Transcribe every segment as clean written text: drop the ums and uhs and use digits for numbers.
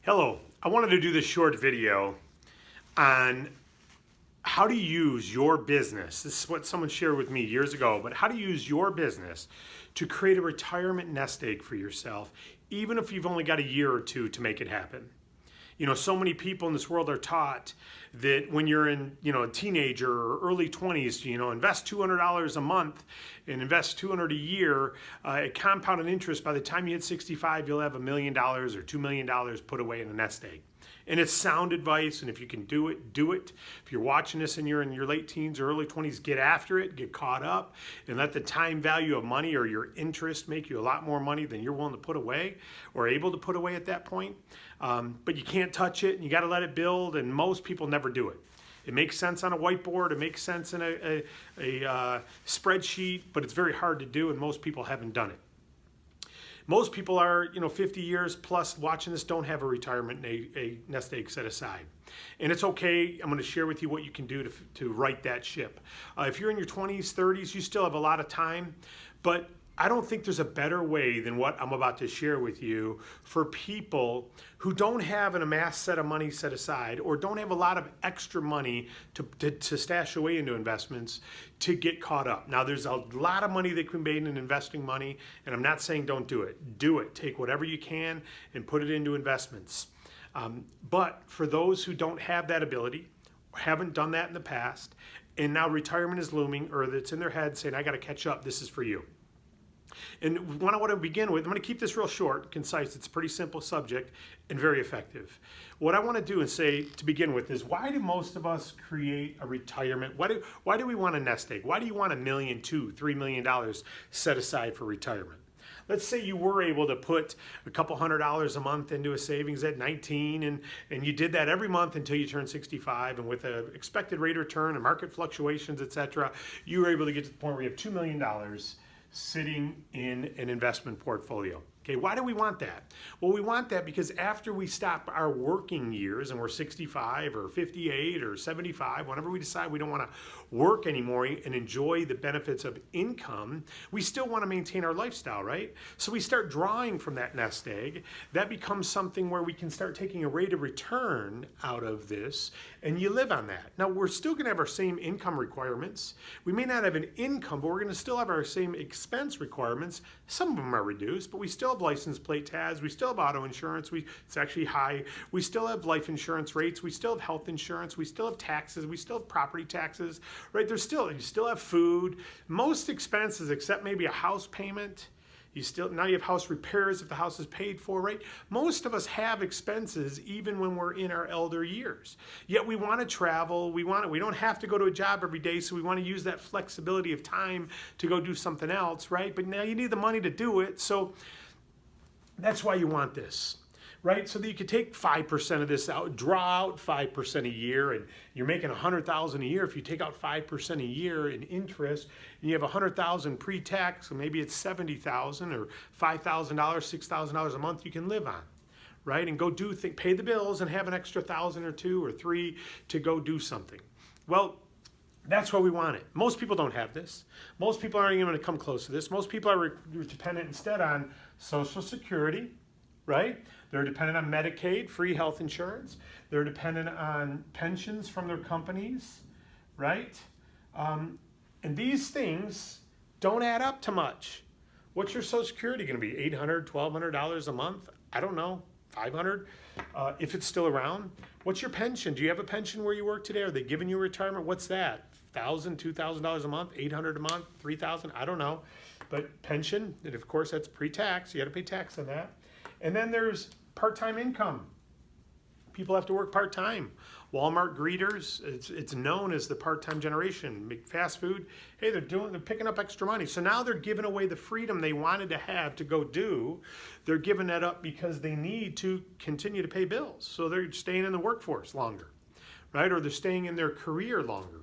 Hello, I wanted to do this short video on how to use your business. This is what someone shared with me years ago, but how to use your business to create a retirement nest egg for yourself, even if you've only got a year or two to make it happen. You know, so many people in this world are taught that when you're in, a teenager or early 20s, invest $200 a month and invest $200 a year at compounded interest. By the time you hit 65, you'll have $1 million or $2 million put away in a nest egg. And it's sound advice, and if you can do it, do it. If you're watching this and you're in your late teens or early 20s, get after it, get caught up, and let the time value of money or your interest make you a lot more money than you're willing to put away or able to put away at that point. But you can't touch it, and you got to let it build, and most people never do it. It makes sense on a whiteboard, it makes sense in a spreadsheet, but it's very hard to do, and most people haven't done it. Most people are, 50 years plus watching this don't have a retirement a nest egg set aside. And it's okay. I'm going to share with you what you can do to right that ship. If you're in your 20s, 30s, you still have a lot of time, but I don't think there's a better way than what I'm about to share with you for people who don't have an amassed set of money set aside or don't have a lot of extra money to stash away into investments to get caught up. Now, there's a lot of money that can be made in investing money, and I'm not saying don't do it. Do it. Take whatever you can and put it into investments. But for those who don't have that ability, or haven't done that in the past, and now retirement is looming, or it's in their head saying, I got to catch up, this is for you. And what I want to begin with, I'm going to keep this real short, concise. It's a pretty simple subject and very effective. What I want to do and say to begin with is, why do most of us create a retirement? Why do we want a nest egg? Why do you want $1 million, $2, $3 million set aside for retirement? Let's say you were able to put a couple $100 a month into a savings at 19, and you did that every month until you turned 65, and with an expected rate of return and market fluctuations, etc., you were able to get to the point where you have $2 million sitting in an investment portfolio. Okay, why do we want that? Well, we want that because after we stop our working years and we're 65 or 58 or 75, whenever we decide we don't want to work anymore and enjoy the benefits of income, we still want to maintain our lifestyle, right? So we start drawing from that nest egg. That becomes something where we can start taking a rate of return out of this, and you live on that. Now, we're still going to have our same income requirements. We may not have an income, but we're going to still have our same expense requirements. Some of them are reduced, but we still have license plate tabs, we still have auto insurance, it's actually high, we still have life insurance rates, we still have health insurance, we still have taxes, we still have property taxes, right? You still have food, most expenses except maybe a house payment. Now you have house repairs if the house is paid for, right? Most of us have expenses even when we're in our elder years. Yet we want to travel, we don't have to go to a job every day, so we want to use that flexibility of time to go do something else, right? But now you need the money to do it, so that's why you want this, right? So that you could take 5% of this out, draw out 5% a year, and you're making $100,000 a year. If you take out 5% a year in interest, and you have $100,000 pre-tax, so maybe it's $70,000 or $5,000, $6,000 a month you can live on, right? And go pay the bills and have an extra $1,000 or $2,000 or $3,000 to go do something. Well, that's why we want it. Most people don't have this. Most people aren't even going to come close to this. Most people are dependent instead on Social Security, right? They're dependent on Medicaid, free health insurance. They're dependent on pensions from their companies, right? And these things don't add up to much. What's your Social Security going to be? $800, $1,200 a month? I don't know. $500 if it's still around. What's your pension? Do you have a pension where you work today? Are they giving you retirement? What's that? $1,000, $2,000 a month, $800 a month, $3,000? I don't know. But pension, and of course that's pre-tax. You got to pay tax on that. And then there's part-time income. People have to work part-time. Walmart greeters, it's known as the part-time generation. Make fast food, hey, they're picking up extra money. So now they're giving away the freedom they wanted to have to go do. They're giving that up because they need to continue to pay bills. So they're staying in the workforce longer, right? Or they're staying in their career longer.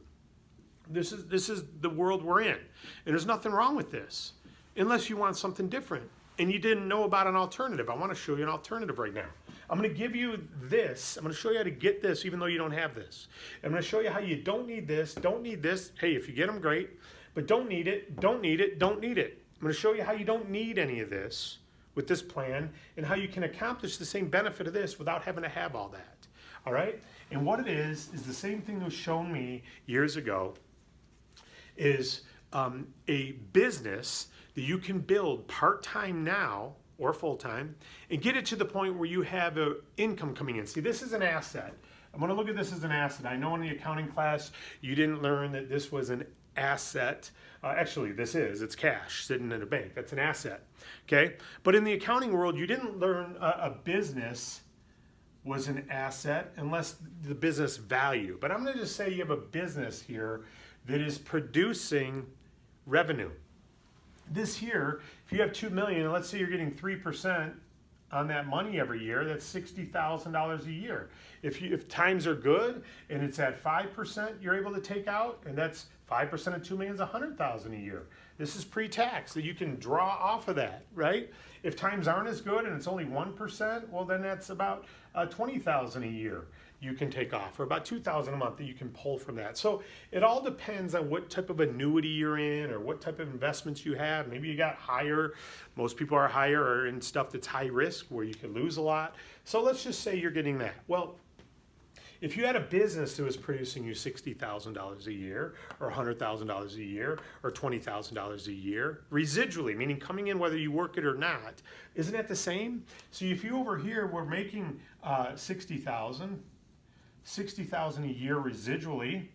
This is the world we're in. And there's nothing wrong with this, unless you want something different and you didn't know about an alternative. I want to show you an alternative right now. I'm going to give you this. I'm going to show you how to get this even though you don't have this. I'm going to show you how you don't need this, don't need this. Hey, if you get them, great. But don't need it, don't need it, don't need it. I'm going to show you how you don't need any of this with this plan and how you can accomplish the same benefit of this without having to have all that. All right? And what it is the same thing that was shown me years ago, is a business that you can build part-time now or full-time and get it to the point where you have an income coming in. See, this is an asset. I'm going to look at this as an asset. I know in the accounting class you didn't learn that this was an asset. Actually, it's cash sitting in a bank. That's an asset. Okay? But in the accounting world, you didn't learn a business was an asset unless the business value. But I'm going to just say you have a business here that is producing revenue. This here, if you have $2 million, and let's say you're getting 3% on that money every year, that's $60,000 a year. If times are good and it's at 5% you're able to take out, and that's 5% of $2 million is $100,000 a year. This is pre-tax, so you can draw off of that, right? If times aren't as good and it's only 1%, well then that's about $20,000 a year you can take off, or about $2,000 a month that you can pull from that. So it all depends on what type of annuity you're in or what type of investments you have. Maybe you got higher, most people are higher or in stuff that's high risk where you can lose a lot. So let's just say you're getting that. Well, if you had a business that was producing you $60,000 a year or $100,000 a year or $20,000 a year, residually, meaning coming in whether you work it or not, isn't that the same? So if you over here were making $60,000 a year residually,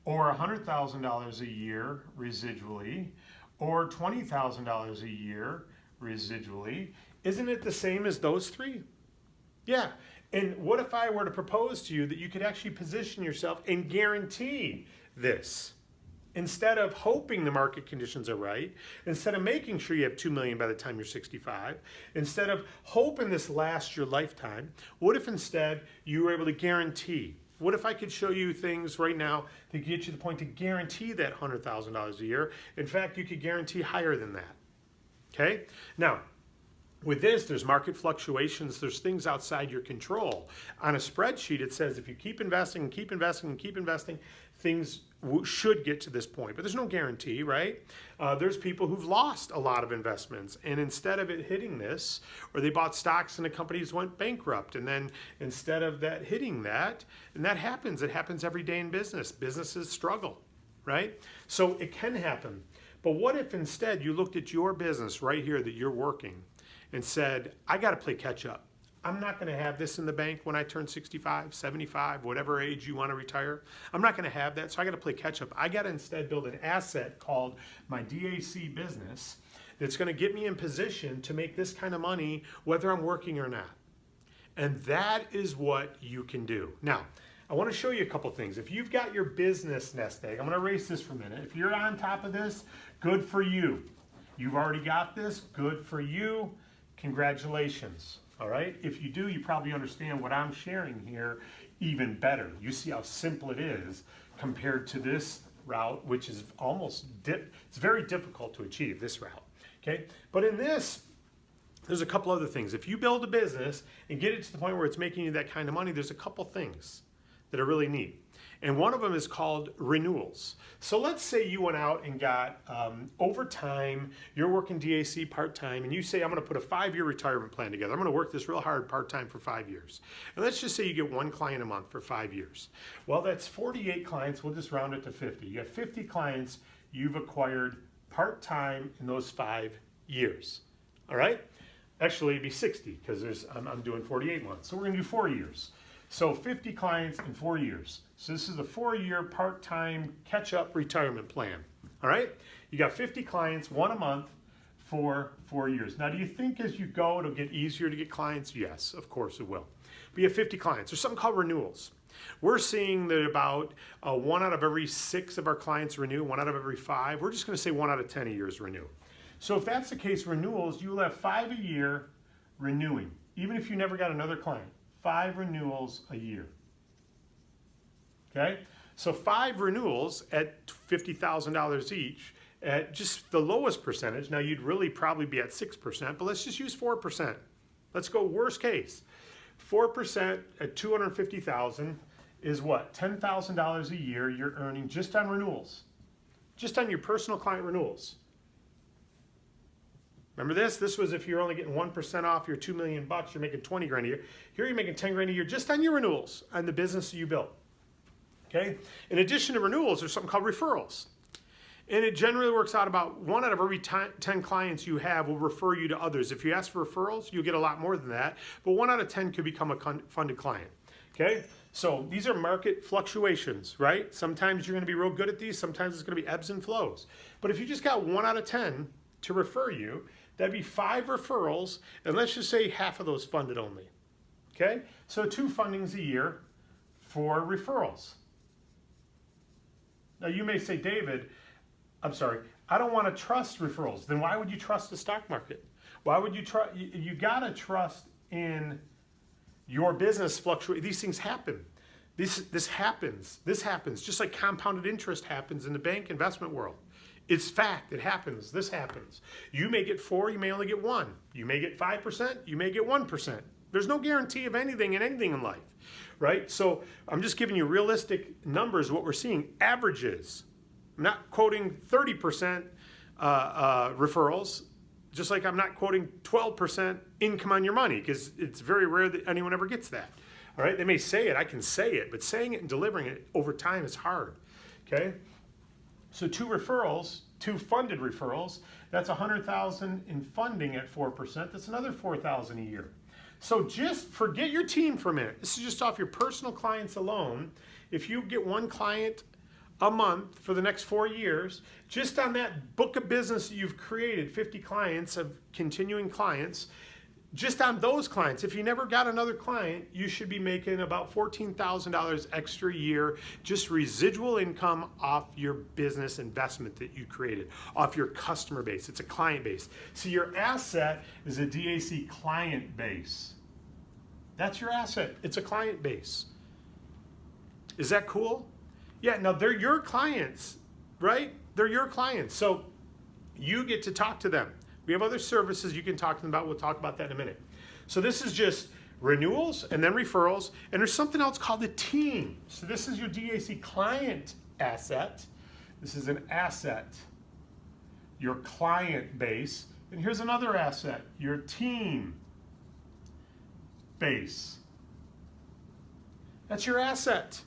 or $100,000 a year residually, or $20,000 a year residually, isn't it the same as those three? Yeah. And what if I were to propose to you that you could actually position yourself and guarantee this? Instead of hoping the market conditions are right, instead of making sure you have $2 million by the time you're 65, instead of hoping this lasts your lifetime, what if instead you were able to guarantee? What if I could show you things right now to get you to the point to guarantee that $100,000 a year? In fact, you could guarantee higher than that. Okay? Now, with this, there's market fluctuations. There's things outside your control. On a spreadsheet, it says if you keep investing and keep investing and keep investing, things should get to this point. But there's no guarantee, right? There's people who've lost a lot of investments. And instead of it hitting this, or they bought stocks and the companies went bankrupt. And then instead of that hitting that, and that happens. It happens every day in business. Businesses struggle, right? So it can happen. But what if instead you looked at your business right here that you're working and said, I got to play catch up. I'm not going to have this in the bank when I turn 65, 75, whatever age you want to retire. I'm not going to have that, so I got to play catch up. I got to instead build an asset called my DAC business that's going to get me in position to make this kind of money whether I'm working or not. And that is what you can do. Now, I want to show you a couple things. If you've got your business nest egg, I'm going to erase this for a minute. If you're on top of this, good for you. You've already got this, good for you. Congratulations, all right? If you do, you probably understand what I'm sharing here even better. You see how simple it is compared to this route, which is it's very difficult to achieve, this route, okay? But in this, there's a couple other things. If you build a business and get it to the point where it's making you that kind of money, there's a couple things that are really neat. And one of them is called renewals. So let's say you went out and got, over time, you're working DAC part-time, and you say, I'm going to put a 5-year retirement plan together. I'm going to work this real hard part-time for 5 years. And let's just say you get 1 client a month for 5 years. Well, that's 48 clients. We'll just round it to 50. You have 50 clients you've acquired part-time in those 5 years. All right? Actually, it'd be 60 because I'm doing 48 months. So we're going to do 4 years. So 50 clients in 4 years. So this is a 4-year part-time catch-up retirement plan. All right? You got 50 clients, 1 a month for 4 years. Now, do you think as you go, it'll get easier to get clients? Yes, of course it will. But you have 50 clients. There's something called renewals. We're seeing that about 1 out of every 6 of our clients renew, 1 out of every 5. We're just going to say 1 out of 10 a year is renew. So if that's the case, renewals, you will have 5 a year renewing, even if you never got another client. 5 renewals a year. Okay? So 5 renewals at $50,000 each at just the lowest percentage. Now you'd really probably be at 6%, but let's just use 4%. Let's go worst case. 4% at $250,000 is what? $10,000 a year you're earning just on renewals. Just on your personal client renewals. Remember this? This was if you're only getting 1% off your $2 million bucks, you're making 20 grand a year. Here you're making 10 grand a year just on your renewals on the business you built. Okay? In addition to renewals, there's something called referrals. And it generally works out about 1 out of every 10 clients you have will refer you to others. If you ask for referrals, you'll get a lot more than that. But 1 out of 10 could become a funded client. Okay? So these are market fluctuations, right? Sometimes you're going to be real good at these. Sometimes it's going to be ebbs and flows. But if you just got 1 out of 10 to refer you, that'd be 5 referrals. And let's just say half of those funded only. Okay? So 2 fundings a year for referrals. Now you may say, David, I'm sorry, I don't want to trust referrals. Then why would you trust the stock market? Why would you trust? You got to trust in your business fluctuate. These things happen. This happens. This happens. Just like compounded interest happens in the bank investment world. It's fact. It happens. This happens. You may get 4. You may only get 1. You may get 5%. You may get 1%. There's no guarantee of anything in life, right? So I'm just giving you realistic numbers. What we're seeing averages. I'm not quoting 30% referrals, just like I'm not quoting 12% income on your money, because it's very rare that anyone ever gets that. All right, they may say it, I can say it, but saying it and delivering it over time is hard. Okay, so 2 referrals, 2 funded referrals, that's $100,000 in funding at 4%. That's another $4,000 a year. So just forget your team for a minute. This is just off your personal clients alone. If you get 1 client a month for the next 4 years, just on that book of business that you've created, 50 clients of continuing clients, just on those clients, if you never got another client, you should be making about $14,000 extra a year, just residual income off your business investment that you created, off your customer base. It's a client base. So your asset is a DAC client base. That's your asset. It's a client base. Is that cool? Yeah, now they're your clients, right? They're your clients. So you get to talk to them. We have other services you can talk to them about. We'll talk about that in a minute. So this is just renewals and then referrals. And there's something else called the team. So this is your DAC client asset. This is an asset, your client base. And here's another asset, your team base. That's your asset.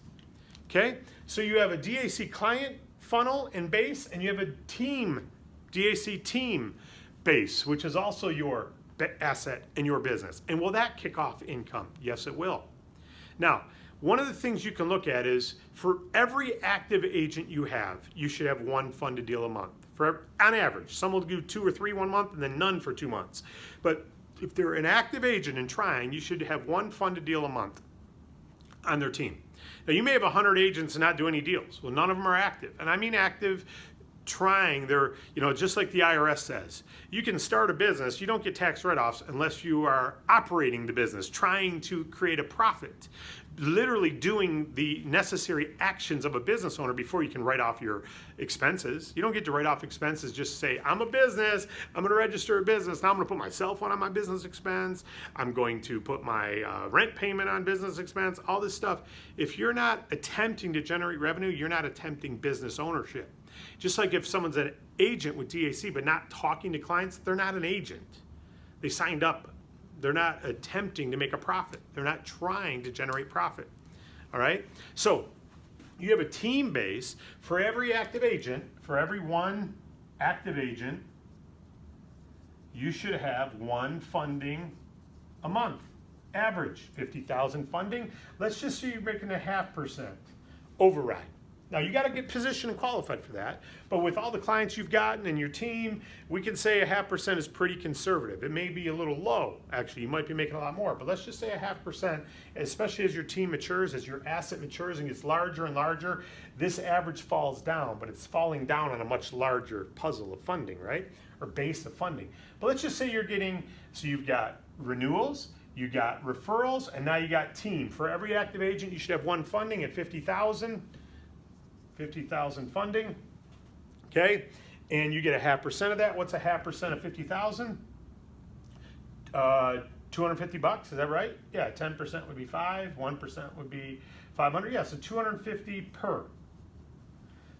Okay, so you have a DAC client funnel and base, and you have a team, DAC team base, which is also your asset in your business. And will that kick off income? Yes, it will. Now, one of the things you can look at is for every active agent you have, you should have 1 funded deal a month. On average, some will do 2 or 3 1 month and then none for 2 months. But if they're an active agent and trying, you should have 1 funded deal a month on their team. Now, you may have 100 agents and not do any deals. Well, none of them are active. And I mean active, trying. They're, just like the IRS says, you can start a business, you don't get tax write-offs unless you are operating the business, trying to create a profit, literally doing the necessary actions of a business owner before you can write off your expenses. You don't get to write off expenses just say, I'm a business, I'm going to register a business, now I'm going to put my cell phone on my business expense, I'm going to put my rent payment on business expense, all this stuff. If you're not attempting to generate revenue, you're not attempting business ownership. Just like if someone's an agent with DAC but not talking to clients, they're not an agent. They signed up. They're not attempting to make a profit. They're not trying to generate profit. All right? So you have a team base for every active agent. For every 1 active agent, you should have 1 funding a month. Average, 50,000 funding. Let's just say you're making a 0.5% override. Now, you got to get positioned and qualified for that. But with all the clients you've gotten and your team, we can say a 0.5% is pretty conservative. It may be a little low. Actually, you might be making a lot more. But let's just say a 0.5%, especially as your team matures, as your asset matures and gets larger and larger, this average falls down. But it's falling down on a much larger puzzle of funding, right? Or base of funding. But let's just say you're getting, so you've got renewals, you got referrals, and now you got team. For every active agent, you should have 1 funding at 50,000. 50,000 funding, okay, and you get a 0.5% of that. What's a 0.5% of 50,000? 250 bucks. Is that right? Yeah, 10% would be 5. 1% would be 500. Yeah, so 250 per.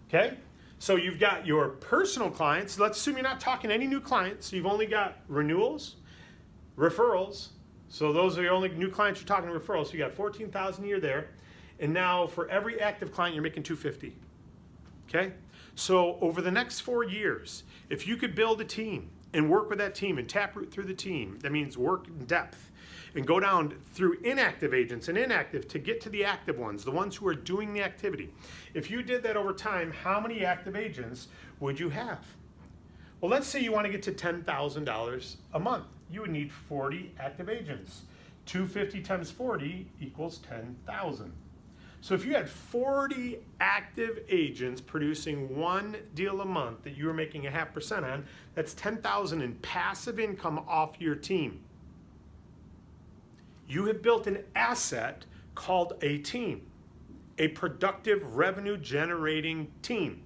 Okay, So you've got your personal clients. Let's assume you're not talking any new clients. You've only got renewals, referrals. So those are your only new clients you're talking referrals. So you got 14,000 a year there. And now for every active client, you're making 250. Okay? So over the next 4 years, if you could build a team and work with that team and taproot through the team, that means work in depth and go down through inactive agents and inactive to get to the active ones, the ones who are doing the activity. If you did that over time, how many active agents would you have? Well, let's say you want to get to $10,000 a month. You would need 40 active agents. 250 times 40 equals 10,000. So if you had 40 active agents producing one deal a month that you were making 0.5% on, that's 10,000 in passive income off your team. You have built an asset called a team, a productive revenue generating team.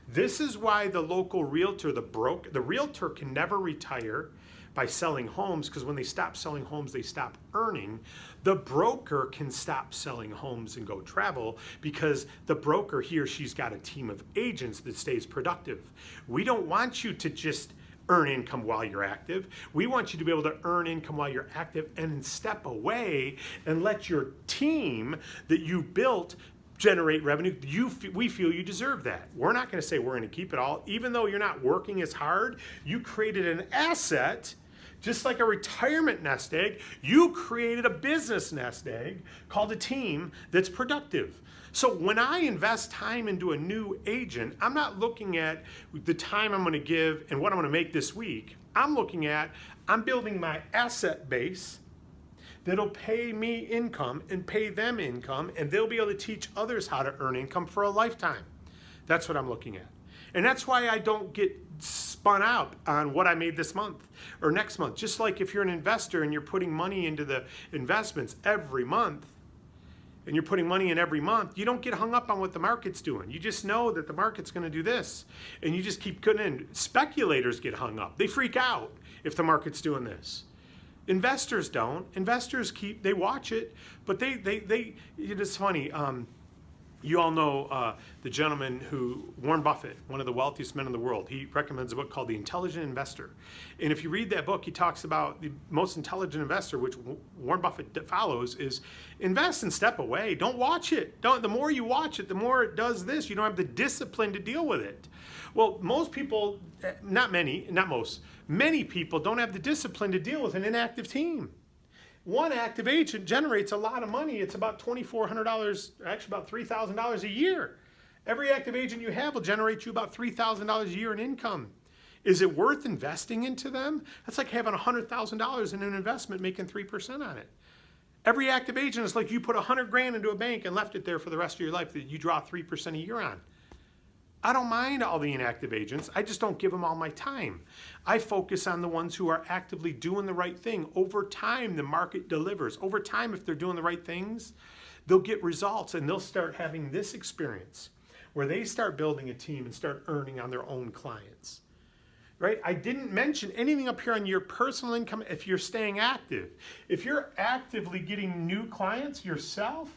This is why the local realtor, the realtor can never retire by selling homes, because when they stop selling homes, they stop earning. The broker can stop selling homes and go travel because the broker, he or she's got a team of agents that stays productive. We don't want you to just earn income while you're active. We want you to be able to earn income while you're active and step away and let your team that you built generate revenue. We feel you deserve that. We're not going to say we're going to keep it all. Even though you're not working as hard, you created an asset. Just like a retirement nest egg, you created a business nest egg called a team that's productive. So when I invest time into a new agent, I'm not looking at the time I'm going to give and what I'm going to make this week. I'm looking at, I'm building my asset base that'll pay me income and pay them income, and they'll be able to teach others how to earn income for a lifetime. That's what I'm looking at. And that's why I don't get spun out on what I made this month or next month. Just like if you're an investor and you're putting money into the investments every month, and you're putting money in every month, you don't get hung up on what the market's doing. You just know that the market's going to do this, and you just keep putting in. Speculators get hung up. They freak out if the market's doing this. Investors don't. Investors they watch it, but it's funny. You all know the gentleman Warren Buffett, one of the wealthiest men in the world. He recommends a book called The Intelligent Investor. And if you read that book, he talks about the most intelligent investor, which Warren Buffett follows, is invest and step away. Don't watch it. The more you watch it, the more it does this. You don't have the discipline to deal with it. Well, most people, many people don't have the discipline to deal with an inactive team. One active agent generates a lot of money. It's about $2,400, actually about $3,000 a year. Every active agent you have will generate you about $3,000 a year in income. Is it worth investing into them? That's like having $100,000 in an investment making 3% on it. Every active agent is like you put $100,000 into a bank and left it there for the rest of your life that you draw 3% a year on. I don't mind all the inactive agents. I just don't give them all my time. I focus on the ones who are actively doing the right thing. Over time, the market delivers. Over time, if they're doing the right things, they'll get results and they'll start having this experience where they start building a team and start earning on their own clients. Right? I didn't mention anything up here on your personal income if you're staying active. If you're actively getting new clients yourself,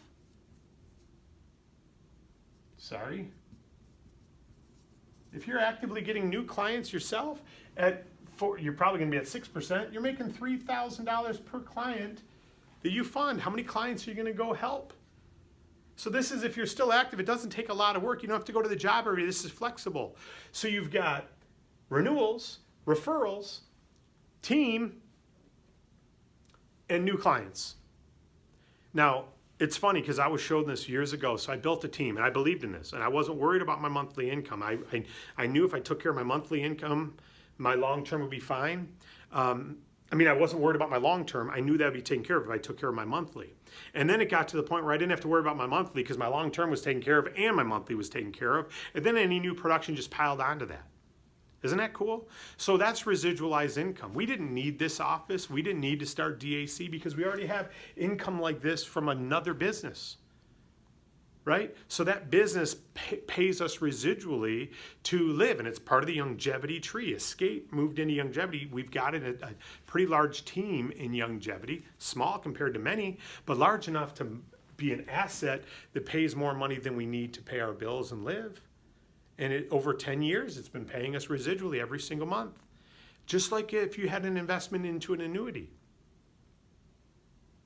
if you're actively getting new clients yourself, you're probably going to be at 6%. You're making $3,000 per client that you fund. How many clients are you going to go help? So this is if you're still active. It doesn't take a lot of work. You don't have to go to the job every day. This is flexible. So you've got renewals, referrals, team, and new clients. Now, it's funny because I was shown this years ago, so I built a team and I believed in this and I wasn't worried about my monthly income. I knew if I took care of my monthly income, my long-term would be fine. I wasn't worried about my long-term. I knew that would be taken care of if I took care of my monthly. And then it got to the point where I didn't have to worry about my monthly because my long-term was taken care of and my monthly was taken care of. And then any new production just piled onto that. Isn't that cool? So that's residualized income. We didn't need this office. We didn't need to start DAC because we already have income like this from another business, right? So that business pays us residually to live, and it's part of the longevity tree. Escape moved into longevity. We've got a pretty large team in longevity, small compared to many, but large enough to be an asset that pays more money than we need to pay our bills and live. And over 10 years, it's been paying us residually every single month. Just like if you had an investment into an annuity.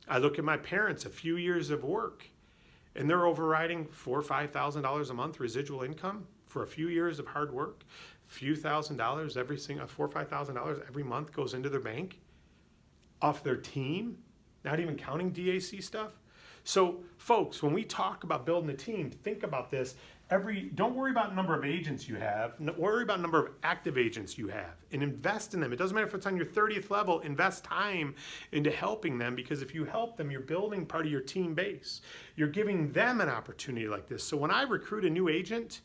I look at my parents, a few years of work, and they're overriding $4,000 or $5,000 a month residual income for a few years of hard work. A few $1,000 every single, $4,000 or $5,000 every month goes into their bank off their team, not even counting DAC stuff. So folks, when we talk about building a team, think about this. Don't worry about the number of agents you have. Worry about the number of active agents you have and invest in them. It doesn't matter if it's on your 30th level, invest time into helping them, because if you help them, you're building part of your team base. You're giving them an opportunity like this. So when I recruit a new agent,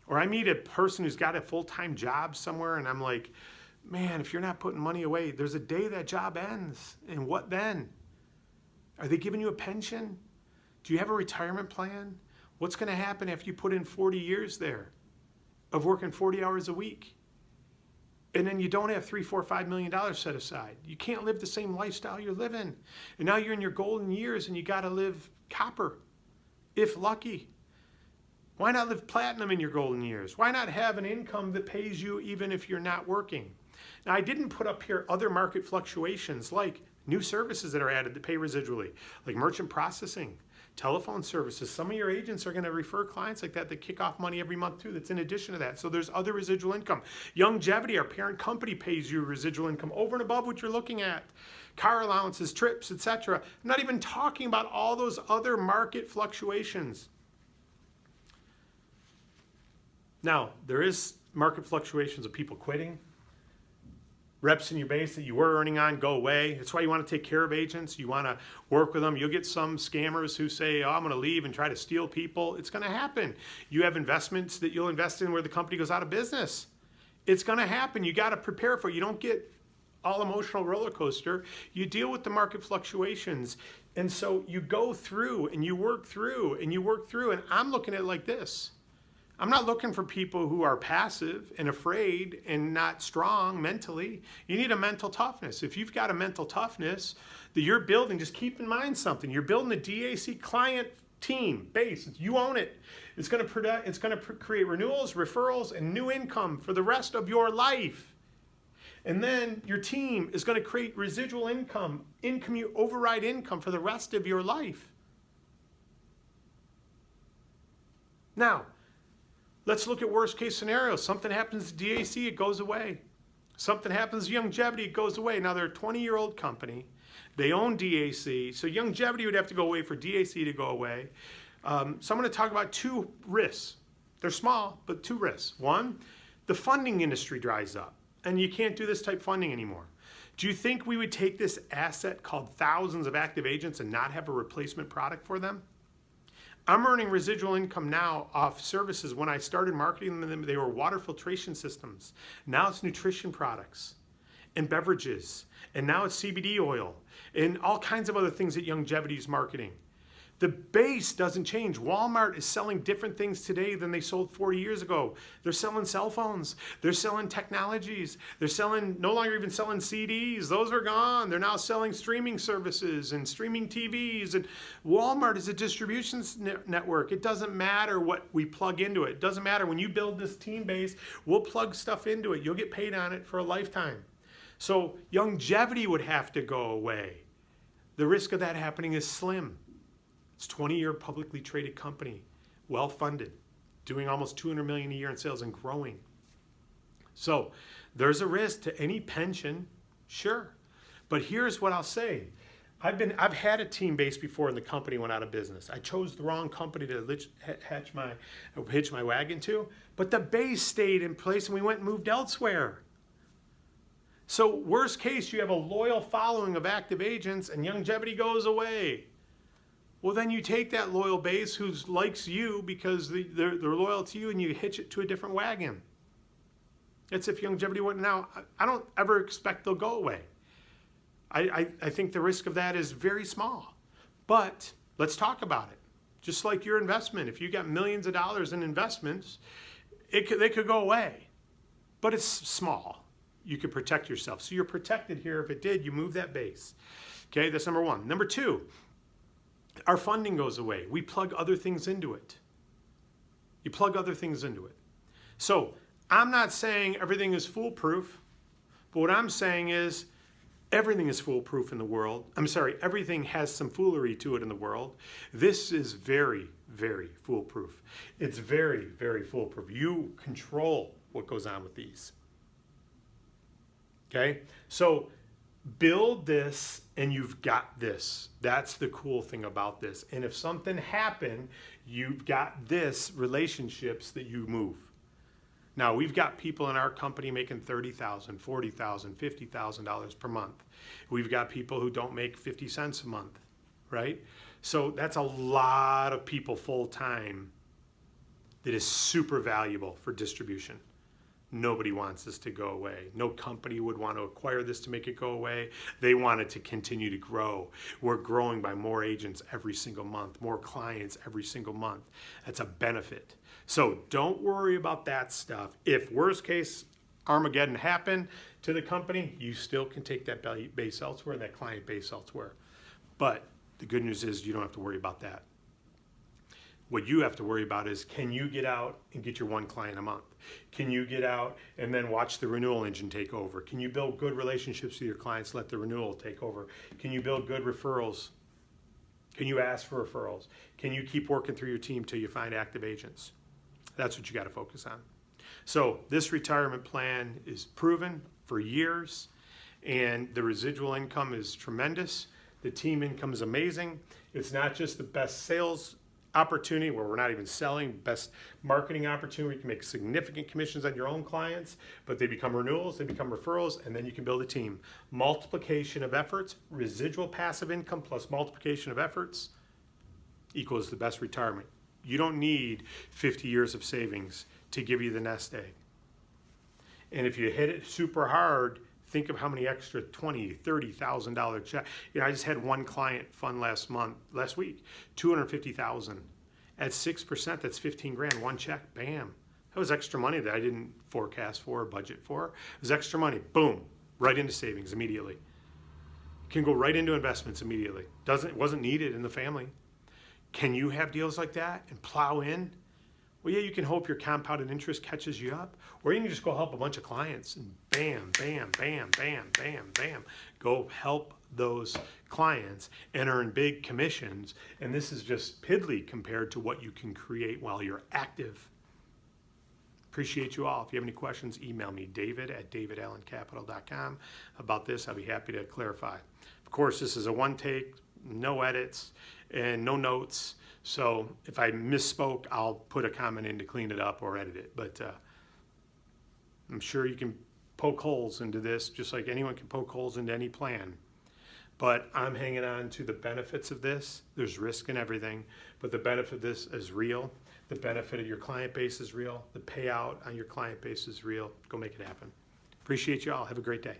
or I meet a person who's got a full-time job somewhere and I'm like, man, if you're not putting money away, there's a day that job ends. And what then? Are they giving you a pension? Do you have a retirement plan? What's going to happen after you put in 40 years there of working 40 hours a week? And then you don't have $3, $4, $5 million set aside. You can't live the same lifestyle you're living. And now you're in your golden years and you got to live copper, if lucky. Why not live platinum in your golden years? Why not have an income that pays you even if you're not working? Now, I didn't put up here other market fluctuations like new services that are added that pay residually, like merchant processing, telephone services. Some of your agents are going to refer clients like that kick off money every month too. That's in addition to that. So there's other residual income. Longevity, our parent company pays you residual income over and above what you're looking at. Car allowances, trips, etc. I'm not even talking about all those other market fluctuations. Now, there is market fluctuations of people quitting. Reps in your base that you were earning on go away. That's why you want to take care of agents. You want to work with them. You'll get some scammers who say, oh, I'm going to leave and try to steal people. It's going to happen. You have investments that you'll invest in where the company goes out of business. It's going to happen. You got to prepare for it. You don't get all emotional roller coaster. You deal with the market fluctuations. And so you go through and you work through and you work through. And I'm looking at it like this. I'm not looking for people who are passive and afraid and not strong mentally. You need a mental toughness. If you've got a mental toughness that you're building, just keep in mind something. You're building a DAC client team base. You own it. It's going to create renewals, referrals, and new income for the rest of your life. And then your team is going to create residual income, you override income for the rest of your life. Now, let's look at worst case scenarios. Something happens to DAC, it goes away. Something happens to Longevity, it goes away. Now they're a 20-year-old company. They own DAC. So Longevity would have to go away for DAC to go away. So I'm going to talk about two risks. They're small, but two risks. One, the funding industry dries up and you can't do this type funding anymore. Do you think we would take this asset called thousands of active agents and not have a replacement product for them? I'm earning residual income now off services. When I started marketing them, they were water filtration systems. Now it's nutrition products and beverages. And now it's CBD oil and all kinds of other things that Longevity is marketing. The base doesn't change. Walmart is selling different things today than they sold 40 years ago. They're selling cell phones. They're selling technologies. They're no longer even selling CDs. Those are gone. They're now selling streaming services and streaming TVs. And Walmart is a distribution network. It doesn't matter what we plug into it. It doesn't matter. When you build this team base, we'll plug stuff into it. You'll get paid on it for a lifetime. So Longevity would have to go away. The risk of that happening is slim. It's a 20-year publicly traded company, well-funded, doing almost $200 million a year in sales and growing. So there's a risk to any pension, sure. But here's what I'll say. I've had a team base before and the company went out of business. I chose the wrong company to hitch my wagon to, but the base stayed in place and we went and moved elsewhere. So worst case, you have a loyal following of active agents and Longevity goes away. Well, then you take that loyal base who likes you because they're loyal to you and you hitch it to a different wagon. It's if Longevity went. Now, I don't ever expect they'll go away. I think the risk of that is very small. But let's talk about it. Just like your investment, if you got millions of dollars in investments, they could go away. But it's small. You could protect yourself. So you're protected here. If it did, you move that base. Okay, that's number one. Number two. Our funding goes away. We plug other things into it. You plug other things into it. So I'm not saying everything is foolproof, but what I'm saying is everything is foolproof in the world. I'm sorry, everything has some foolery to it in the world. This is very, very foolproof. It's very, very foolproof. You control what goes on with these. Okay? So build this and you've got this. That's the cool thing about this. And if something happened, you've got this relationships that you move. Now, we've got people in our company making $30,000, $40,000, $50,000 per month. We've got people who don't make 50 cents a month, right? So that's a lot of people full time that is super valuable for distribution. Nobody wants this to go away. No company would want to acquire this to make it go away. They want it to continue to grow. We're growing by more agents every single month, more clients every single month. That's a benefit. So don't worry about that stuff. If worst case Armageddon happened to the company, you still can take that base elsewhere and that client base elsewhere. But the good news is you don't have to worry about that. What you have to worry about is, can you get out and get your one client a month? Can you get out and then watch the renewal engine take over? Can you build good relationships with your clients, let the renewal take over? Can you build good referrals? Can you ask for referrals? Can you keep working through your team till you find active agents? That's what you got to focus on. So this retirement plan is proven for years, and the residual income is tremendous. The team income is amazing. It's not just the best sales opportunity where we're not even selling, best marketing opportunity where you can make significant commissions on your own clients, but they become renewals, they become referrals, and then you can build a team. Multiplication of efforts, residual passive income plus multiplication of efforts equals the best retirement. You don't need 50 years of savings to give you the nest egg. And if you hit it super hard, think of how many extra $20,000, $30,000 check. I just had one client fund last week, $250,000. At 6%, that's 15 grand, one check, bam. That was extra money that I didn't forecast for or budget for. It was extra money, boom, right into savings immediately. Can go right into investments immediately. It wasn't needed in the family. Can you have deals like that and plow in? Well, yeah, you can hope your compounded interest catches you up, or you can just go help a bunch of clients and bam, bam, bam, bam, bam, bam. Go help those clients and earn big commissions. And this is just piddly compared to what you can create while you're active. Appreciate you all. If you have any questions, email me, david@davidallencapital.com about this. I'll be happy to clarify. Of course, this is a one take, no edits, and no notes. So if I misspoke, I'll put a comment in to clean it up or edit it. But I'm sure you can poke holes into this, just like anyone can poke holes into any plan. But I'm hanging on to the benefits of this. There's risk in everything, but the benefit of this is real. The benefit of your client base is real. The payout on your client base is real. Go make it happen. Appreciate you all. Have a great day.